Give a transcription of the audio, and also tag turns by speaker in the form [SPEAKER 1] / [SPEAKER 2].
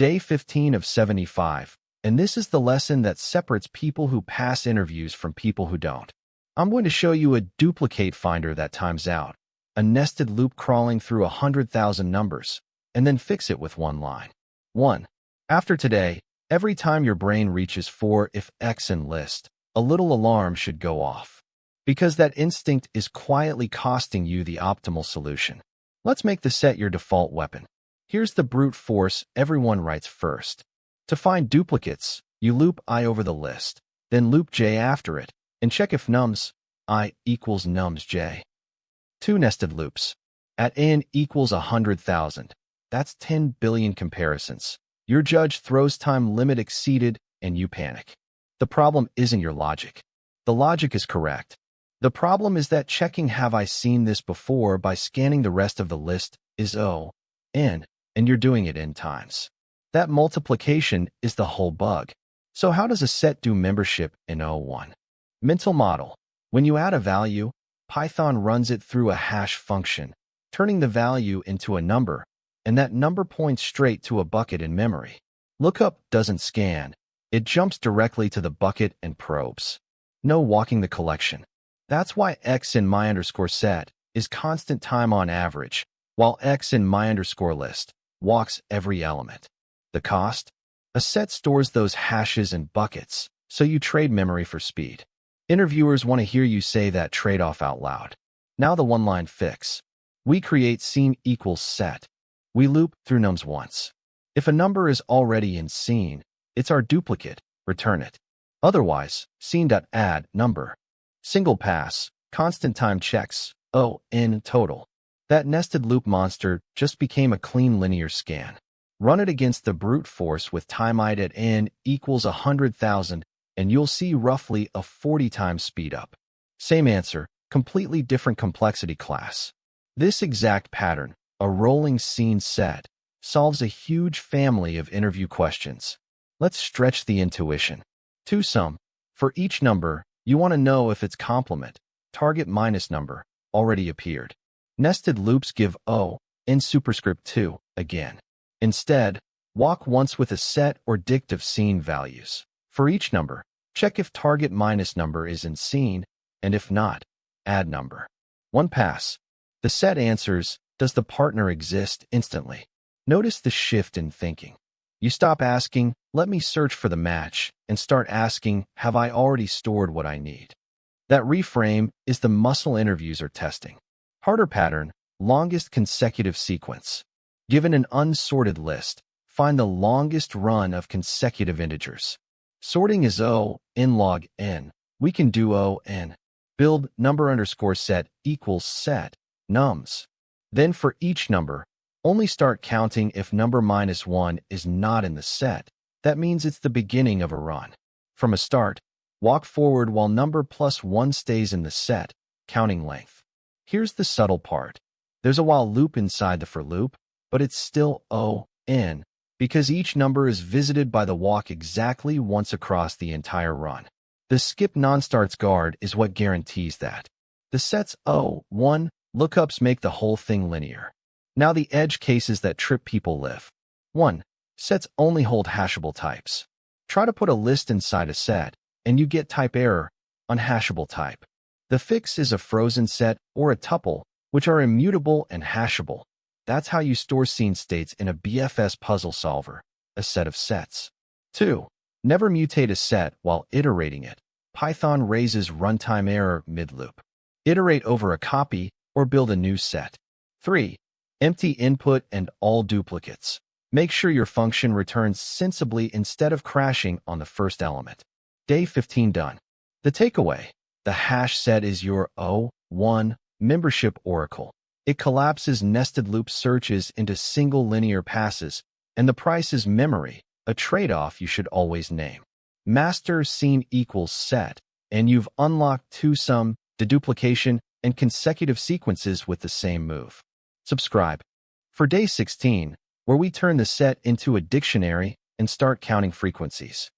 [SPEAKER 1] Day 15 of 75, and this is the lesson that separates people who pass interviews from people who don't. I'm going to show you a duplicate finder that times out, a nested loop crawling through 100,000 numbers, and then fix it with one line. 1. After today, every time your brain reaches for if X in list, a little alarm should go off, because that instinct is quietly costing you the optimal solution. Let's make the set your default weapon. Here's the brute force everyone writes first. To find duplicates, you loop I over the list, then loop J after it, and check if nums I equals nums J. 2 nested loops. At n equals 100,000. That's 10 billion comparisons. Your judge throws time limit exceeded, and you panic. The problem isn't your logic. The logic is correct. The problem is that checking have I seen this before by scanning the rest of the list is O, n, and you're doing it n times. That multiplication is the whole bug. So how does a set do membership in O1? Mental model. When you add a value, Python runs it through a hash function, turning the value into a number, and that number points straight to a bucket in memory. Lookup doesn't scan. It jumps directly to the bucket and probes. No walking the collection. That's why X in my_set is constant time on average, while X in my_list walks every element. The cost? A set stores those hashes in buckets, so you trade memory for speed. Interviewers want to hear you say that trade-off out loud. Now the one-line fix. We create scene equals set. We loop through nums once. If a number is already in scene, it's our duplicate, return it. Otherwise, scene.add number. Single pass, constant time checks, O, n total. That nested loop monster just became a clean linear scan. Run it against the brute force with time id at n equals 100,000, and you'll see roughly a 40 times speed up. Same answer, completely different complexity class. This exact pattern, a rolling scene set, solves a huge family of interview questions. Let's stretch the intuition. To sum, for each number, you want to know if its complement, target minus number, already appeared. Nested loops give O, in superscript 2, again. Instead, walk once with a set or dict of scene values. For each number, check if target minus number is in scene, and if not, add number. One pass. The set answers, does the partner exist instantly? Notice the shift in thinking. You stop asking, let me search for the match, and start asking, have I already stored what I need? That reframe is the muscle interviews are testing. Harder pattern, longest consecutive sequence. Given an unsorted list, find the longest run of consecutive integers. Sorting is O, n log n. We can do O, n. Build number_set equals set, nums. Then for each number, only start counting if number -1 is not in the set. That means it's the beginning of a run. From a start, walk forward while number +1 stays in the set, counting length. Here's the subtle part. There's a while loop inside the for loop, but it's still O, n, because each number is visited by the walk exactly once across the entire run. The skip non-starts guard is what guarantees that. The sets O, 1, lookups make the whole thing linear. Now the edge cases that trip people live. 1. Sets only hold hashable types. Try to put a list inside a set, and you get type error, unhashable type. The fix is a frozen set or a tuple, which are immutable and hashable. That's how you store scene states in a BFS puzzle solver, a set of sets. 2. Never mutate a set while iterating it. Python raises runtime error mid-loop. Iterate over a copy or build a new set. 3. Empty input and all duplicates. Make sure your function returns sensibly instead of crashing on the first element. Day 15 done. The takeaway. The hash set is your O1 membership oracle. It collapses nested loop searches into single linear passes, and the price is memory, a trade-off you should always name. Master scene equals set, and you've unlocked two-sum, deduplication, and consecutive sequences with the same move. Subscribe for day 16, where we turn the set into a dictionary and start counting frequencies.